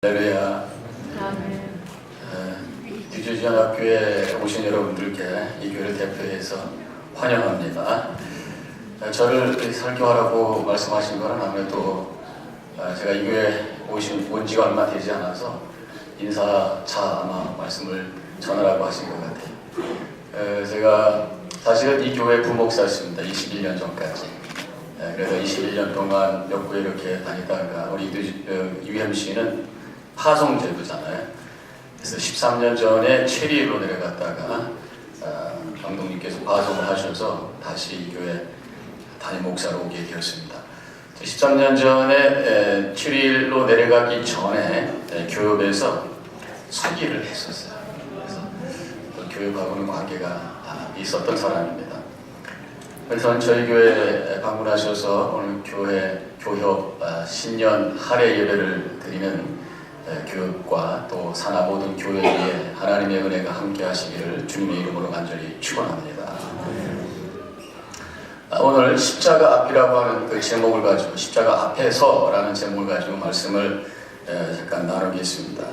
할렐루야. 뉴저지연합교회에 오신 여러분들께 이 교회를 대표해서 환영합니다. 저를 설교하라고 말씀하신 것은 아무래도 제가 이 교회에 온 지가 얼마 되지 않아서 인사차 아마 말씀을 전하라고 하신 것 같아요. 제가 사실은 이 교회 부목사였습니다. 21년 전까지. 그래서 21년 동안 몇 교회 이렇게 다니다가 우리 유현 씨는 파송제도잖아요. 그래서 13년 전에 체리로 내려갔다가 감독님께서 파송을 하셔서 다시 이 교회 담임 목사로 오게 되었습니다. 13년 전에 체리로 내려가기 전에 교육에서 서기를 했었어요. 그래서 교육하고는 관계가 있었던 사람입니다. 그래서 저희 교회에 방문하셔서 오늘 교회 교협 신년 할애 예배를 드리는 교육과 또 산하 모든 교회에 하나님의 은혜가 함께 하시기를 주님의 이름으로 간절히 축원합니다. 오늘 십자가 앞이라고 하는 그 제목을 가지고 십자가 앞에서라는 제목을 가지고 말씀을 잠깐 나누겠습니다.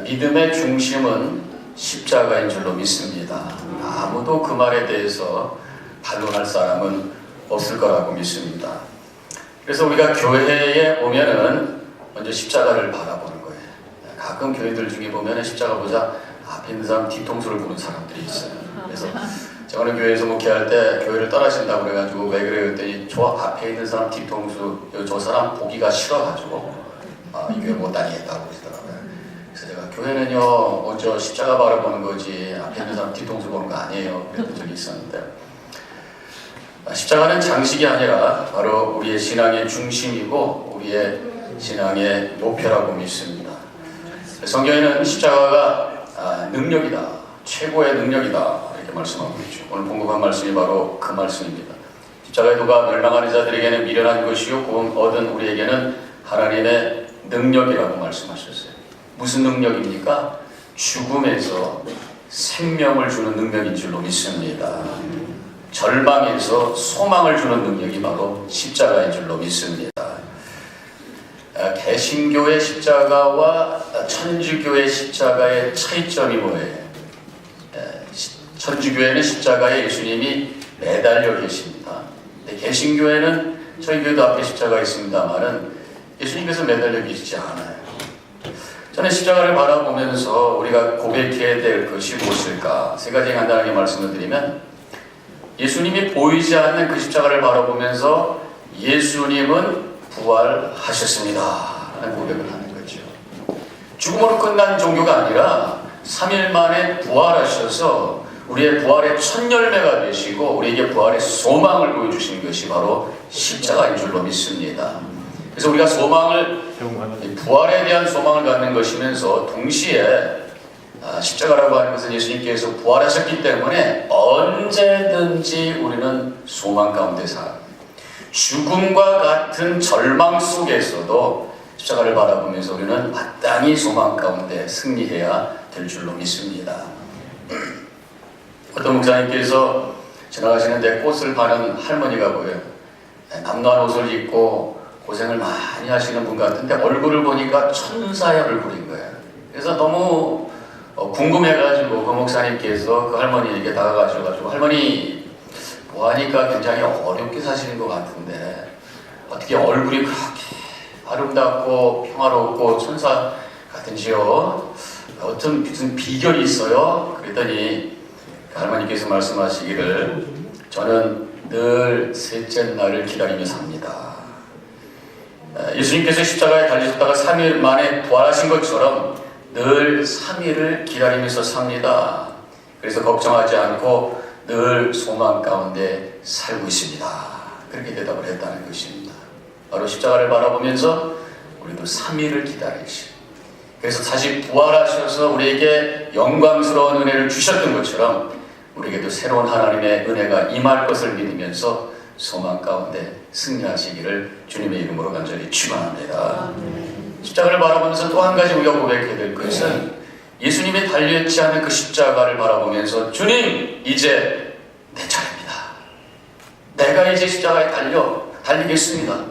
믿음의 중심은 십자가인 줄로 믿습니다. 아무도 그 말에 대해서 반론할 사람은 없을 거라고 믿습니다. 그래서 우리가 교회에 오면은 먼저 십자가를 바라보는 거예요. 가끔 교회들 중에 보면 십자가 보자 앞에 있는 사람 뒤통수를 보는 사람들이 있어요. 그래서 제가 어느 교회에서 목회할 때 교회를 떠나신다고 그래가지고 왜 그래요? 그랬더니 저 앞에 있는 사람 뒤통수 저 사람 보기가 싫어가지고 이 교회 못 다니겠다고 그러시더라고요. 그래서 제가 교회는요 먼저 십자가 바라보는 거지 앞에 있는 사람 뒤통수 보는 거 아니에요. 그랬던 적이 있었는데 십자가는 장식이 아니라 바로 우리의 신앙의 중심이고 우리의 신앙의 목표라고 믿습니다. 성경에는 십자가가 능력이다, 최고의 능력이다 이렇게 말씀하고 있죠. 오늘 본국한 말씀이 바로 그 말씀입니다. 십자가의 도가 멸망하는 자들에게는 미련한 것이요 구원 얻은 우리에게는 하나님의 능력이라고 말씀하셨어요. 무슨 능력입니까? 죽음에서 생명을 주는 능력인 줄로 믿습니다. 절망에서 소망을 주는 능력이 바로 십자가인 줄로 믿습니다. 개신교의 십자가와 천주교의 십자가의 차이점이 뭐예요? 천주교회는 십자가에 예수님이 매달려 계십니다. 개신교회는 저희 교회도 앞에 십자가 있습니다만은 예수님께서 매달려 계시지 않아요. 저는 십자가를 바라보면서 우리가 고백해야 될 것이 무엇일까? 세 가지 간단하게 말씀을 드리면 예수님이 보이지 않는 그 십자가를 바라보면서 예수님은 부활하셨습니다 라는 고백을 하는 거죠. 죽음으로 끝난 종교가 아니라 3일 만에 부활하셔서 우리의 부활의 첫 열매가 되시고 우리에게 부활의 소망을 보여주시는 것이 바로 십자가인 줄로 믿습니다. 그래서 우리가 부활에 대한 소망을 갖는 것이면서 동시에 십자가라고 하는 것은 예수님께서 부활하셨기 때문에 언제든지 우리는 소망 가운데 살아갑니다. 죽음과 같은 절망 속에서도 십자가를 바라보면서 우리는 마땅히 소망 가운데 승리해야 될 줄로 믿습니다. 어떤 목사님께서 지나가시는데 꽃을 파는 할머니가 보여요. 남노한 옷을 입고 고생을 많이 하시는 분 같은데 얼굴을 보니까 천사의 얼굴인 거예요. 그래서 너무 궁금해가지고 그 목사님께서 그 할머니에게 다가가셔가지고 할머니 뭐하니까 굉장히 어렵게 사시는 것 같은데 어떻게 얼굴이 그렇게 아름답고 평화롭고 천사 같은지요? 어떤 무슨 비결이 있어요? 그랬더니 그 할머니께서 말씀하시기를 저는 늘 셋째 날을 기다리며 삽니다. 예수님께서 십자가에 달리셨다가 3일 만에 부활하신 것처럼 늘 3일을 기다리면서 삽니다. 그래서 걱정하지 않고 늘 소망 가운데 살고 있습니다. 그렇게 대답을 했다는 것입니다. 바로 십자가를 바라보면서 우리도 3일을 기다리시. 그래서 다시 부활하셔서 우리에게 영광스러운 은혜를 주셨던 것처럼 우리에게도 새로운 하나님의 은혜가 임할 것을 믿으면서 소망 가운데 승리하시기를 주님의 이름으로 간절히 축원합니다. 십자가를 바라보면서 또 한 가지 우리가 고백해야 될 것은 예수님이 달려있지 않은 그 십자가를 바라보면서 주님 이제 내 차례입니다. 내가 이제 십자가에 달리겠습니다.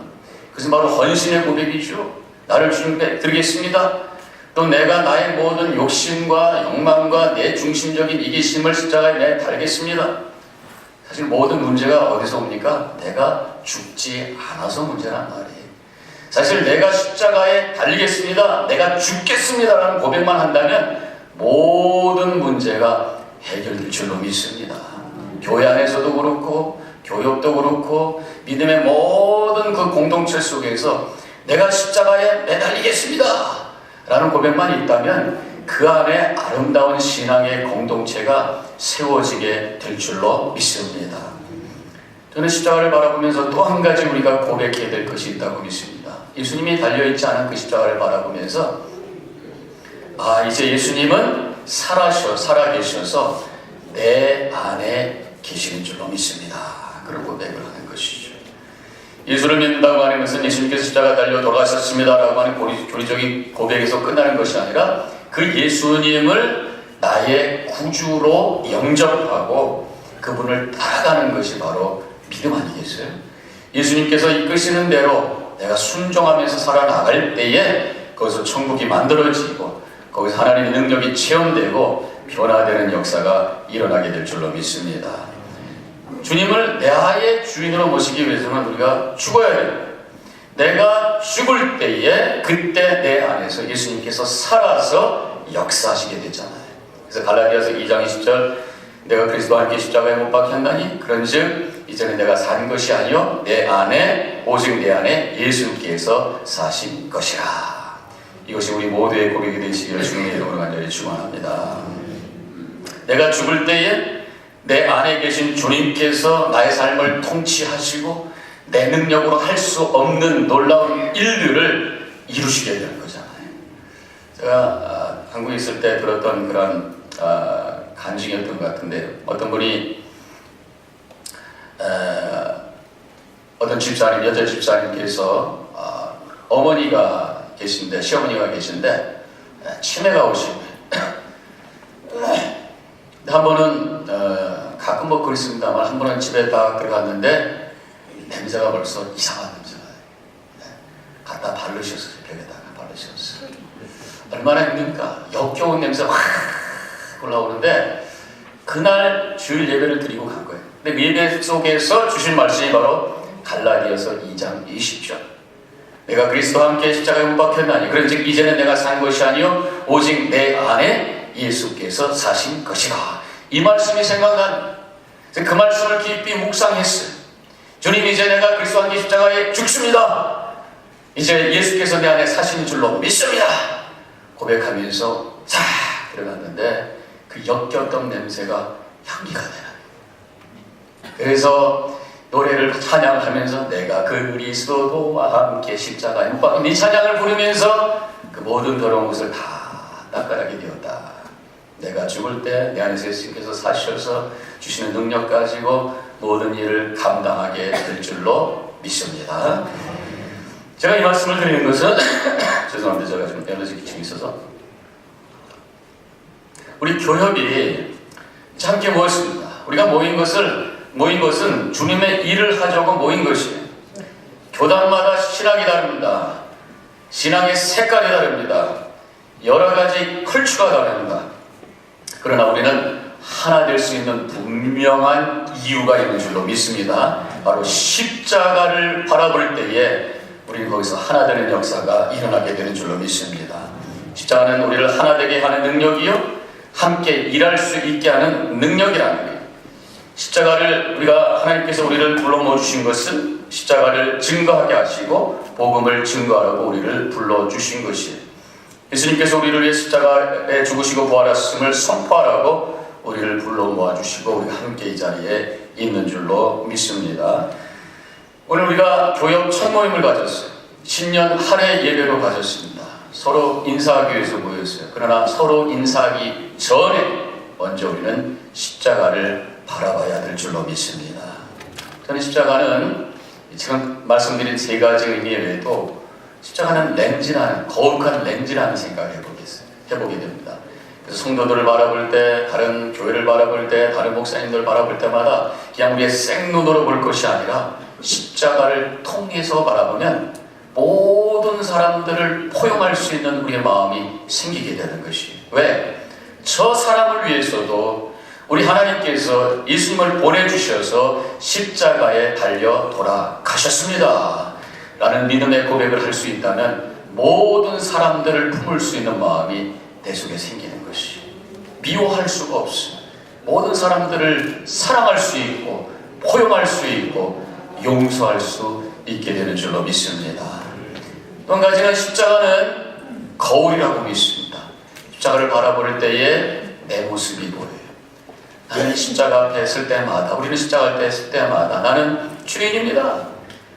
그것은 바로 헌신의 고백이죠. 나를 주님께 드리겠습니다. 또 내가 나의 모든 욕심과 욕망과 내 중심적인 이기심을 십자가에 내 달겠습니다. 사실 모든 문제가 어디서 옵니까? 내가 죽지 않아서 문제란 말이에요. 사실 내가 십자가에 달리겠습니다, 내가 죽겠습니다라는 고백만 한다면 모든 문제가 해결될 줄로 믿습니다. 교회 안에서도 그렇고 교육도 그렇고 믿음의 모든 그 공동체 속에서 내가 십자가에 매달리겠습니다 라는 고백만 있다면 그 안에 아름다운 신앙의 공동체가 세워지게 될 줄로 믿습니다. 저는 십자가를 바라보면서 또 한 가지 우리가 고백해야 될 것이 있다고 믿습니다. 예수님이 달려있지 않은 그 십자가를 바라보면서 이제 예수님은 살아계셔서 내 안에 계시는 줄로 믿습니다. 그런 고백을 하는 것이죠. 예수를 믿는다고 하는 것은 예수님께서 십자가 달려 돌아가셨습니다 라고 하는 교리적인 고백에서 끝나는 것이 아니라 그 예수님을 나의 구주로 영접하고 그분을 따라가는 것이 바로 믿음 아니겠어요? 예수님께서 이끄시는 대로 내가 순종하면서 살아나갈 때에 거기서 천국이 만들어지고 거기서 하나님의 능력이 체험되고 변화되는 역사가 일어나게 될 줄로 믿습니다. 주님을 나의 주인으로 모시기 위해서는 우리가 죽어야 돼요. 내가 죽을 때에 그때 내 안에서 예수님께서 살아서 역사하시게 되잖아요. 그래서 갈라디아서 2장 20절 내가 그리스도와 함께 십자가에 못 박혔나니 그런즉 이제는 내가 산 것이 아니요 내 안에 오직 내 안에 예수께서 사신 것이라. 이것이 우리 모두의 고백이 되시기를 주님의 이름으로 간절히 축원합니다. 내가 죽을 때에 내 안에 계신 주님께서 나의 삶을 통치하시고 내 능력으로 할 수 없는 놀라운 일들을 이루시게 되는 거잖아요. 제가 한국에 있을 때 들었던 그런 간증이었던 것 같은데 어떤 분이 어떤 집사님, 여자 집사님께서 어머니가 계신데 시어머니가 계신데 치매가 오신 거예요. 한 번은 가끔 뭐 그렇습니다만 한 번은 집에 딱 들어갔는데 냄새가 벌써 이상한 냄새가 갖다 바르셨어요. 벽에다가 바르셨어요. 얼마나 힘듭니까? 역겨운 냄새가 확 올라오는데 그날 주일 예배를 드리고 간 거예요. 근데 예배 속에서 주신 말씀이 바로 갈라디아서 2장 20절 내가 그리스도와 함께 십자가에 못 박혔나니 그런즉 이제는 내가 산 것이 아니요 오직 내 안에 예수께서 사신 것이라. 이 말씀이 생각난 그 말씀을 깊이 묵상했어요. 주님 이제 내가 그리스도와 함께 십자가에 죽습니다. 이제 예수께서 내 안에 사신 줄로 믿습니다. 고백하면서 자 들어갔는데 그 역겹던 냄새가 향기가 되는. 그래서 노래를 찬양하면서 내가 그리스도와 함께 십자가에 못 박힌 이 찬양을 부르면서 그 모든 더러운 것을 다 닦아내게 되었다. 내가 죽을 때 내 안에서 예수님께서 사셔서 주시는 능력 가지고 모든 일을 감당하게 될 줄로 믿습니다. 제가 이 말씀을 드리는 것은 죄송합니다. 제가 좀 에너지 기침이 있어서 우리 교협이 함께 모였습니다. 우리가 모인 것은 주님의 일을 하자고 모인 것이에요. 교단마다 신앙이 다릅니다. 신앙의 색깔이 다릅니다. 여러 가지 컬처가 다릅니다. 그러나 우리는 하나 될 수 있는 분명한 이유가 있는 줄로 믿습니다. 바로 십자가를 바라볼 때에 우리는 거기서 하나 되는 역사가 일어나게 되는 줄로 믿습니다. 십자가는 우리를 하나 되게 하는 능력이요 함께 일할 수 있게 하는 능력이라는 거예요. 십자가를 하나님께서 우리를 불러 모으신 것은 십자가를 증거하게 하시고 복음을 증거하라고 우리를 불러 주신 것이에요. 예수님께서 우리를 위해 십자가에 죽으시고 부활하셨음을 선포하라고 우리를 불러 모아주시고 우리가 함께 이 자리에 있는 줄로 믿습니다. 오늘 우리가 교역 첫 모임을 가졌어요. 신년 할애 예배로 가졌습니다. 서로 인사하기 위해서 모였어요. 그러나 서로 인사하기 전에 먼저 우리는 십자가를 바라봐야 될 줄로 믿습니다. 저는 십자가는 지금 말씀드린 세 가지 의미 외에도 십자가는 거룩한 렌즈라는 생각을 해보게 됩니다. 그래서 성도들을 바라볼 때, 다른 교회를 바라볼 때, 다른 목사님들 바라볼 때마다 그냥 우리의 생눈으로 볼 것이 아니라 십자가를 통해서 바라보면 모든 사람들을 포용할 수 있는 우리의 마음이 생기게 되는 것이. 왜? 저 사람을 위해서도 우리 하나님께서 예수님을 보내주셔서 십자가에 달려 돌아가셨습니다 라는 믿음의 고백을 할 수 있다면 모든 사람들을 품을 수 있는 마음이 내 속에 생기는 것이. 미워할 수가 없어. 모든 사람들을 사랑할 수 있고 포용할 수 있고 용서할 수 있게 되는 줄로 믿습니다. 또 한 가지는 십자가는 거울이라고 믿습니다. 십자가를 바라볼 때에 내 모습이 보여요. 나는 십자가 앞에 설 때마다, 우리는 십자가 앞에 설 때마다 나는 죄인입니다.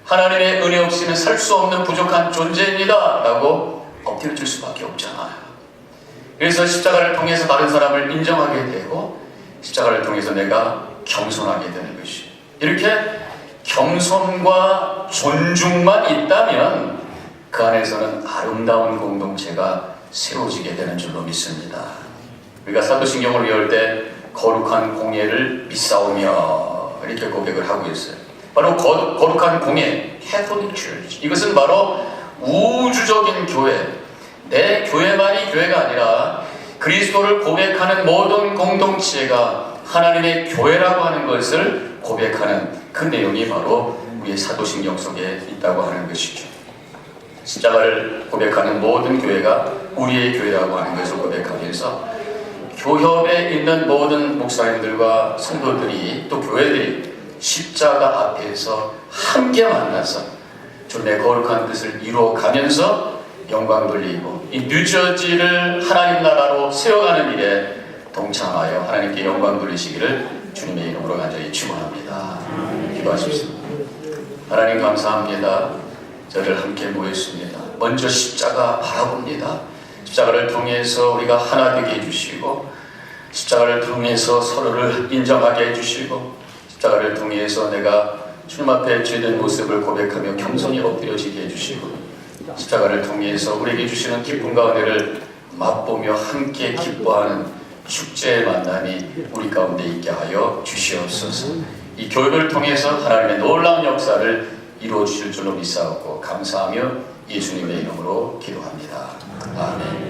하나님의 은혜 없이는 살 수 없는 부족한 존재입니다 라고 엎드려질 수밖에 없잖아요. 그래서 십자가를 통해서 다른 사람을 인정하게 되고 십자가를 통해서 내가 겸손하게 되는 것이. 이렇게 겸손과 존중만 있다면 그 안에서는 아름다운 공동체가 세워지게 되는 줄로 믿습니다. 우리가 사도신경을 외울 때 거룩한 공예를 믿사오며 이렇게 고백을 하고 있어요. 바로 거룩한 공예, Catholic Church. 이것은 바로 우주적인 교회, 내 교회만이 교회가 아니라 그리스도를 고백하는 모든 공동체가 하나님의 교회라고 하는 것을 고백하는 그 내용이 바로 우리의 사도신경 속에 있다고 하는 것이죠. 십자가를 고백하는 모든 교회가 우리의 교회라고 하는 것을 고백하면서 교협에 있는 모든 목사님들과 성도들이 또 교회들이 십자가 앞에서 함께 만나서 주님의 거룩한 뜻을 이루어가면서 영광 돌리고 이 뉴저지를 하나님 나라로 세워가는 일에 동참하여 하나님께 영광 돌리시기를 주님의 이름으로 간절히 축원합니다. 기도하십시오. 하나님 감사합니다. 저를 함께 모였습니다. 먼저 십자가 바라봅니다. 십자가를 통해서 우리가 하나 되게 해주시고 십자가를 통해서 서로를 인정하게 해주시고 십자가를 통해서 내가 주님 앞에 죄된 모습을 고백하며 겸손히 엎드려지게 해주시고 십자가를 통해서 우리에게 주시는 기쁨과 은혜를 맛보며 함께 기뻐하는 축제의 만남이 우리 가운데 있게 하여 주시옵소서. 이 교회를 통해서 하나님의 놀라운 역사를 이루어 주실 줄로 믿사옵고 감사하며 예수님의 이름으로 기도합니다. 아멘.